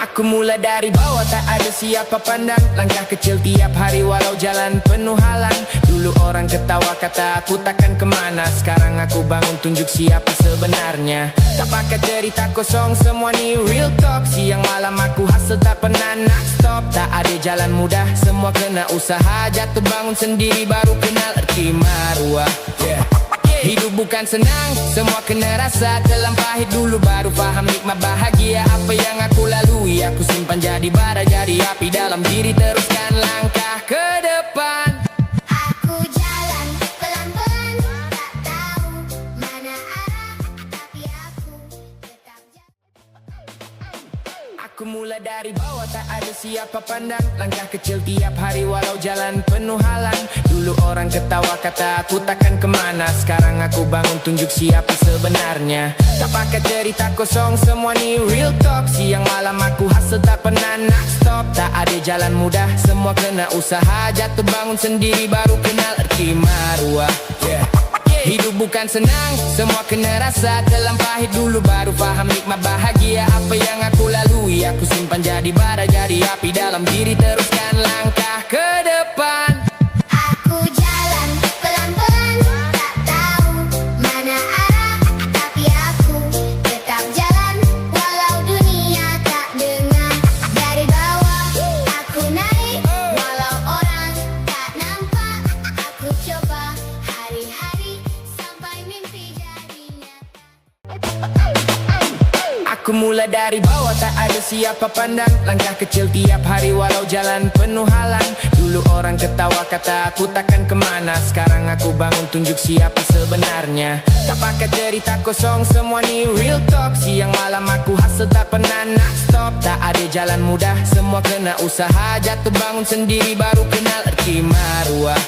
Aku mulai dari bawah, tak ada siapa pandang. Langkah kecil tiap hari walau jalan penuh halang. Dulu orang ketawa kata aku takkan kemana. Sekarang aku bangun tunjuk siapa sebenarnya. Tak pakai cerita kosong, semua ni real talk. Siang malam aku hustle tak pernah nak stop. Tak ada jalan mudah, semua kena usaha. Jatuh bangun sendiri baru kenal erti maruah. Hidup bukan senang, semua kena rasa. Telan pahit dulu baru faham nikmat bahagia. Apa yang aku lalui, aku simpan jadi bara, jadi api dalam diri. Teruskan langkah ke depan. Aku jalan pelan-pelan, tak tahu mana arah, tapi aku tetap jalan. Aku mulai dari bawah, tak ada siapa pandang. Langkah kecil tiap hari walau jalan penuh halang. Dulu orang ketawa kata aku takkan kemana. Sekarang aku bangun tunjuk siapa sebenarnya. Tak pakai cerita kosong, semua ni real talk. Siang malam aku hustle tak pernah nak stop. Tak ada jalan mudah, semua kena usaha. Jatuh bangun sendiri baru kenal erti maruah. Hidup bukan senang, semua kena rasa. Telan pahit dulu baru faham nikmat bahagia. Apa yang aku lalui, aku simpan jadi bara, jadi api dalam diri. Teruskan langkah ke depan. Aku jalan pelan-pelan, tak tahu mana arah, tapi aku tetap jalan. Walau dunia tak dengar, dari bawah aku naik. Walau orang tak nampak, aku coba hari-hari sampai mimpi jadi nyata. Aku mulai dari bawah, tak ada siapa pandang. Langkah kecil tiap hari walau jalan penuh halang. Dulu orang ketawa kata aku takkan kemana. Sekarang aku bangun tunjuk siapa sebenarnya. Tak pakai cerita kosong, semua ni real talk. Siang malam aku hustle tak pernah nak stop. Tak ada jalan mudah, semua kena usaha. Jatuh bangun sendiri baru kenal erti maruah.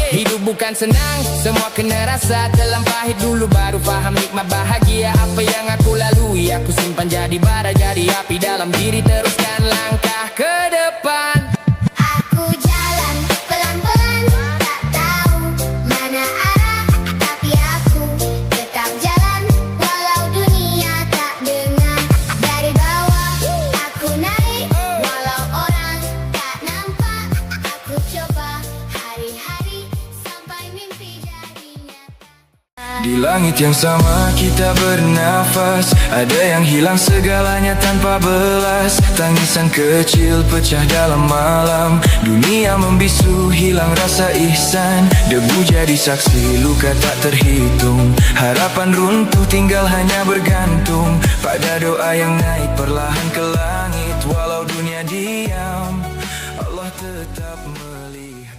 Hidup bukan senang, semua kena rasa. Telan pahit dulu baru faham nikmat bahagia. Apa yang aku lalui, aku simpan jadi bara, jadi api dalam diri. Teruskan langkah ke depan. Aku jalan pelan-pelan, tak tahu mana arah, tapi aku tetap jalan. Walau dunia tak dengar, dari bawah aku naik. Walau orang tak nampak, aku coba hari-hari sampai mimpi jadi nyata. Di langit yang sama kita bernafas. Ada yang hilang segalanya tanpa belas. Tangisan kecil pecah dalam malam. Dunia membisu, hilang rasa ihsan. Debu jadi saksi, luka tak terhitung. Harapan runtuh, tinggal hanya bergantung pada doa yang naik perlahan ke langit. Walau dunia diam, Allah tetap melihat.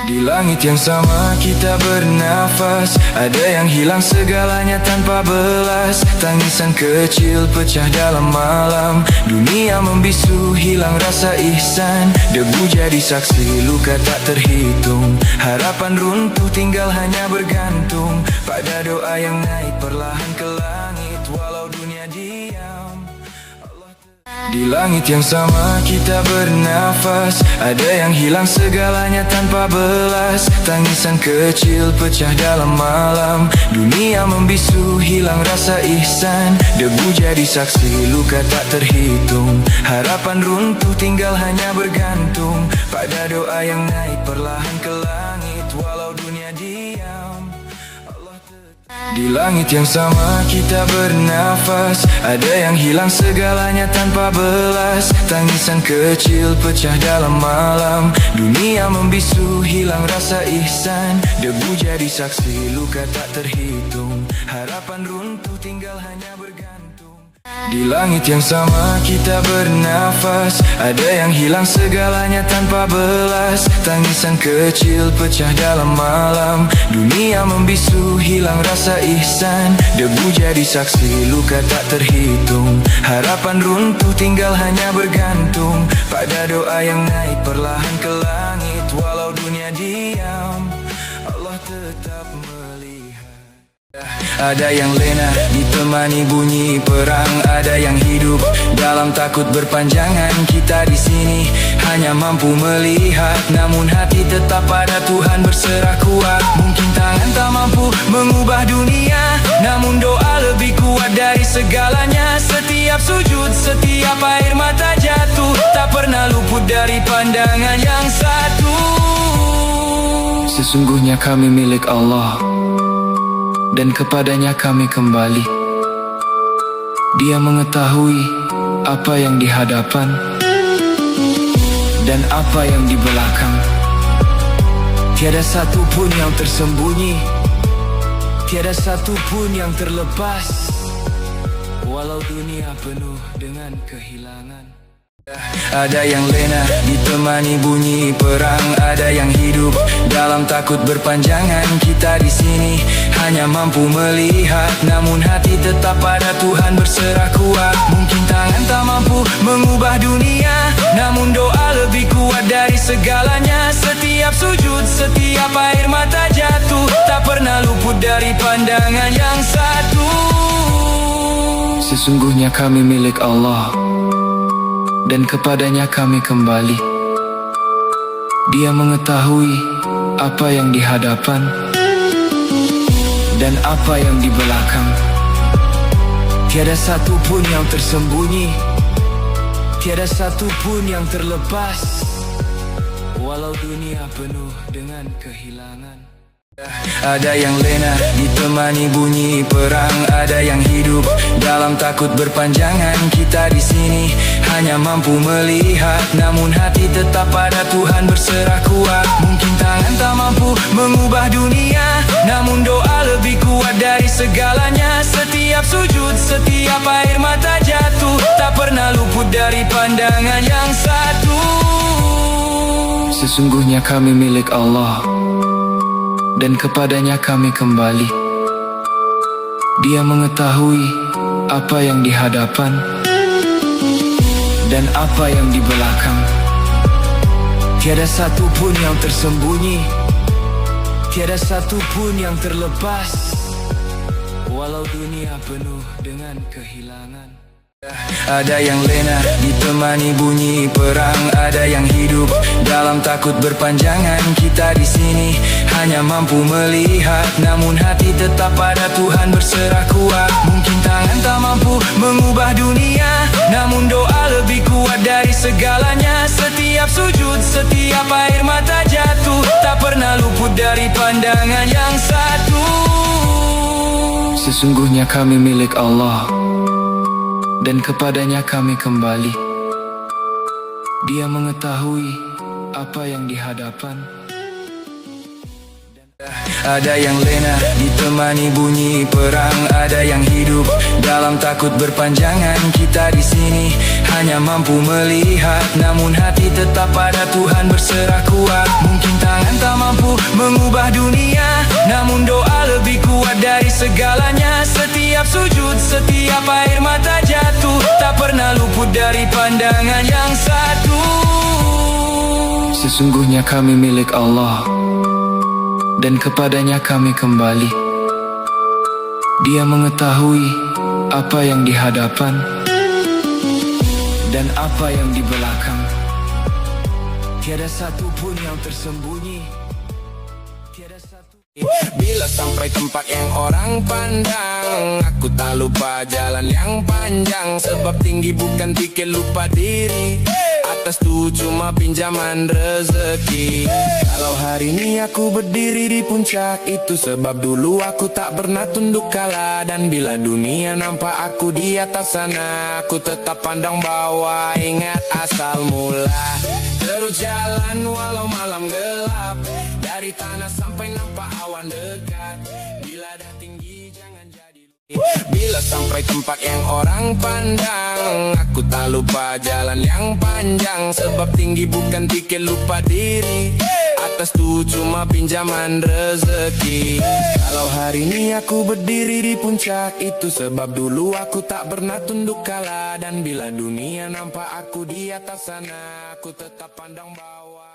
Di langit yang sama kita bernafas. Ada yang hilang segalanya tanpa belas. Tangisan kecil pecah dalam malam. Dunia membisu, hilang rasa ihsan. Debu jadi saksi, luka tak terhitung. Harapan runtuh, tinggal hanya bergantung pada doa yang naik perlahan ke langit. Walau dunia diam, di langit yang sama kita bernafas. Ada yang hilang segalanya tanpa belas. Tangisan kecil pecah dalam malam. Dunia membisu, hilang rasa ihsan. Debu jadi saksi, luka tak terhitung. Harapan runtuh, tinggal hanya bergantung pada doa yang naik perlahan ke langit. Walau dunia diam, di langit yang sama kita bernafas. Ada yang hilang segalanya tanpa belas. Tangisan kecil pecah dalam malam. Dunia membisu, hilang rasa ihsan. Debu jadi saksi, luka tak terhitung. Harapan runtuh, tinggal hanya bergantung. Di langit yang sama kita bernafas. Ada yang hilang segalanya tanpa belas. Tangisan kecil pecah dalam malam. Dunia membisu, hilang rasa ihsan. Debu jadi saksi, luka tak terhitung. Harapan runtuh, tinggal hanya bergantung pada doa yang naik perlahan ke langit. Walau dunia diam, Allah tetap melihat. Ada yang lena ditemani bunyi perang. Ada yang hidup dalam takut berpanjangan. Kita di sini hanya mampu melihat, namun hati tetap pada Tuhan berserah kuat. Mungkin tangan tak mampu mengubah dunia, namun doa lebih kuat dari segalanya. Setiap sujud, setiap air mata jatuh, tak pernah luput dari pandangan yang satu. Sesungguhnya kami milik Allah, dan kepadanya kami kembali. Dia mengetahui apa yang di hadapan dan apa yang di belakang. Tiada satu pun yang tersembunyi, tiada satu pun yang terlepas, walau dunia penuh dengan kehilangan. Ada yang lena ditemani bunyi perang, ada yang hidup dalam takut berpanjangan. Kita di sini hanya mampu melihat, namun hati tetap pada Tuhan berserah kuat. Mungkin tangan tak mampu mengubah dunia, namun doa lebih kuat dari segalanya. Setiap sujud, setiap air mata jatuh, tak pernah luput dari pandangan yang satu. Sesungguhnya kami milik Allah, dan kepadanya kami kembali. Dia mengetahui apa yang di hadapan dan apa yang di belakang. Tiada satu pun yang tersembunyi, tiada satu pun yang terlepas, walau dunia penuh dengan kehilangan. Ada yang lena ditemani bunyi perang, ada yang hidup dalam takut berpanjangan. Kita di sini hanya mampu melihat, namun hati tetap pada Tuhan berserah kuat. Mungkin tangan tak mampu mengubah dunia, namun doa lebih kuat dari segalanya. Setiap sujud, setiap air mata jatuh, tak pernah luput dari pandangan yang satu. Sesungguhnya kami milik Allah, dan kepadanya kami kembali. Dia mengetahui apa yang di hadapan dan apa yang di belakang. Tiada satu pun yang tersembunyi, tiada satu pun yang terlepas, walau dunia penuh dengan kehilangan. Ada yang lena ditemani bunyi perang, ada yang hidup dalam takut berpanjangan. Kita di sini hanya mampu melihat, namun hati tetap pada Tuhan berserah kuat. Mungkin tangan tak mampu mengubah dunia, namun doa lebih kuat dari segalanya. Setiap sujud, setiap air mata jatuh, tak pernah luput dari pandangan yang satu. Sesungguhnya kami milik Allah, dan kepadanya kami kembali. Dia mengetahui apa yang di hadapan. Ada yang lena ditemani bunyi perang, ada yang hidup dalam takut berpanjangan. Kita di sini hanya mampu melihat, namun hati tetap pada Tuhan berserah kuat. Mungkin tangan tak mampu mengubah dunia, namun doa lebih kuat dari segalanya. Setiap sujud, setiap air mata jatuh, tak pernah luput dari pandangan yang satu. Sesungguhnya kami milik Allah, dan kepadanya kami kembali. Dia mengetahui apa yang di hadapan dan apa yang di belakang. Tiada satu pun yang tersembunyi, tiada satu. Bila sampai tempat yang orang pandang, aku tak lupa jalan yang panjang. Sebab tinggi bukan tiket lupa diri, atas tuh cuma pinjaman rezeki. Kalau hari ini aku berdiri di puncak itu sebab dulu aku tak pernah tunduk kalah. Dan bila dunia nampak aku di atas sana, aku tetap pandang bawah, ingat asal mula. Terus jalan walau malam gelap, dari tanah sampai nampak awan dekat. Bila dah tinggi jangan jadi. Bila sampai tempat yang orang pandang, aku tak lupa jalan yang panjang. Sebab tinggi bukan tiket lupa diri, atas tuh cuma pinjaman rezeki. Kalau hari ini aku berdiri di puncak itu sebab dulu aku tak pernah tunduk kalah. Dan bila dunia nampak aku di atas sana, aku tetap pandang bawah.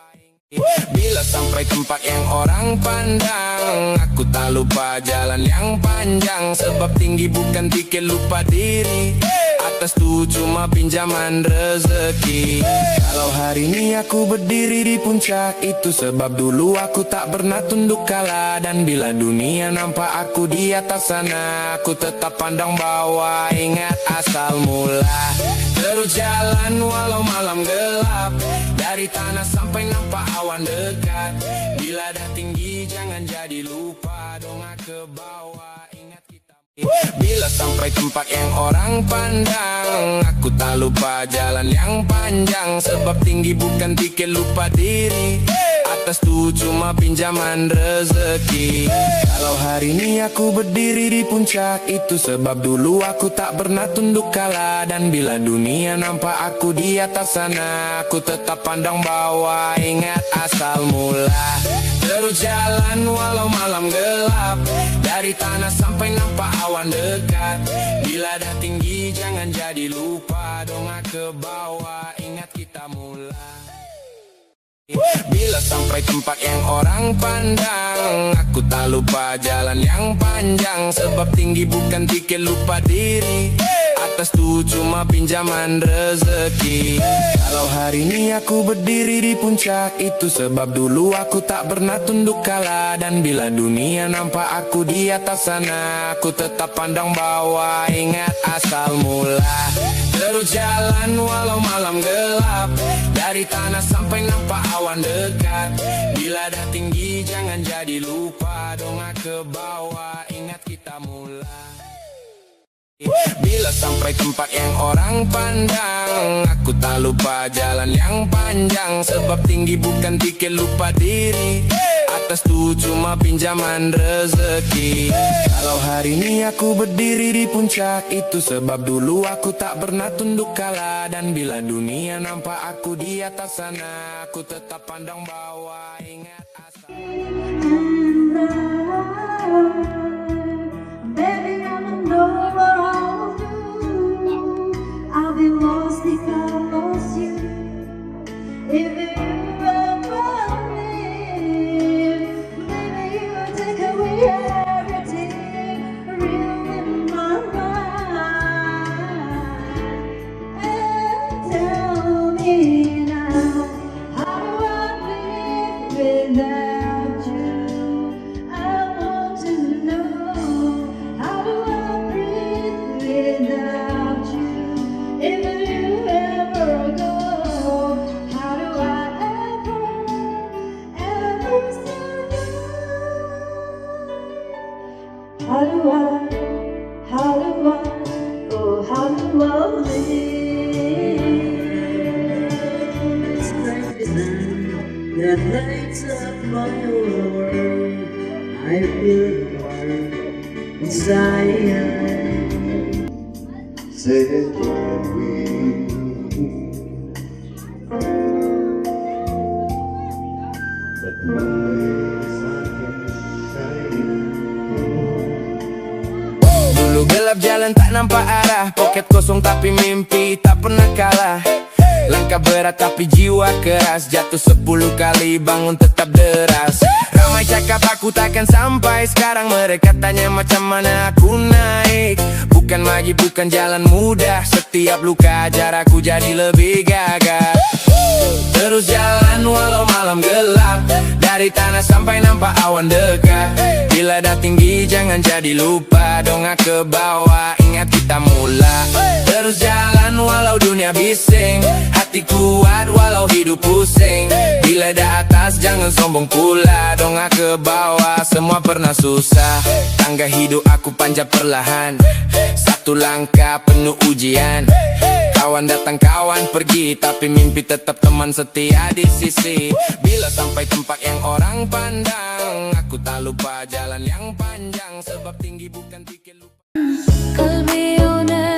Bila sampai tempat yang orang pandang, aku tak lupa jalan yang panjang. Sebab tinggi bukan tiket lupa diri, atas Atas tuh cuma pinjaman rezeki. Kalau hari ini aku berdiri di puncak, itu sebab dulu aku tak pernah tunduk kalah. Dan bila dunia nampak aku di atas sana, aku tetap pandang bawah, ingat asal mula. Terus jalan walau malam gelap, dari tanah sampai nampak awan dekat. Bila dah tinggi jangan jadi lupa, dongak ke bawah, ingat kita. Bila sampai tempat yang orang pandang, aku tak lupa jalan yang panjang. Sebab tinggi bukan tiket lupa diri, atas tuh cuma pinjaman rezeki. Kalau hari ini aku berdiri di puncak, itu sebab dulu aku tak pernah tunduk kalah. Dan bila dunia nampak aku di atas sana, aku tetap pandang bawah, ingat asal mula. Terus jalan walau malam gelap, dari tanah sampai nampak awan dekat. Bila dah tinggi jangan jadi lupa, dongak ke bawah, ingat kita mula. Bila sampai tempat yang orang pandang, aku tak lupa jalan yang panjang. Sebab tinggi bukan tiket lupa diri, atas tuh cuma pinjaman rezeki. Kalau hari ini aku berdiri di puncak, itu sebab dulu aku tak pernah tunduk kalah. Dan bila dunia nampak aku di atas sana, aku tetap pandang bawah, ingat asal mula. Terus jalan walau malam gelap, dari tanah sampai nampak awan dekat. Bila dah tinggi jangan jadi lupa, dongak ke bawah, ingat kita mula. Bila sampai tempat yang orang pandang, aku tak lupa jalan yang panjang. Sebab tinggi bukan tiket lupa diri, atas tuh cuma pinjaman rezeki. Kalau hari ini aku berdiri di puncak, itu sebab dulu aku tak pernah tunduk kalah. Dan bila dunia nampak aku di atas sana, aku tetap pandang bawah, ingat asal. Baby, I don't know what I'll do. I'll be lost if I lost you. If you ever leave, maybe you take away everything real in my mind. And tell me now, how do I live without you? I want to know, how do I breathe without you? If you ever go, how do I ever say no? How do I, oh how do I live? Strength is that lights up my world. I feel warm inside. Said we but my sun can shine. Dulu gelap jalan tak nampak arah, poket kosong tapi mimpi tak pernah kalah. Langkah berat tapi jiwa keras, jatuh 10 kali bangun tetap deras. Ramai cakap aku takkan sampai, sekarang mereka tanya macam mana aku naik. Bukan lagi bukan jalan mudah, setiap luka ajar aku jadi lebih gagah. Terus jalan walau malam gelap, dari tanah sampai nampak awan dekat. Bila dah tinggi jangan jadi lupa, dongak ke bawah, ingat kita mula. Terus jalan walau dunia bising, hati kuat walau hidup pusing. Bila dah atas jangan sombong pula, dongak ke bawah, semua pernah susah. Tangga hidup aku panjat perlahan, satu langkah penuh ujian. Kawan datang kawan pergi, tapi mimpi tetap teman setia di sisi. Bila sampai tempat yang orang pandang, aku tak lupa jalan yang panjang. Sebab tinggi bukan tiket lupa. Kalbi ona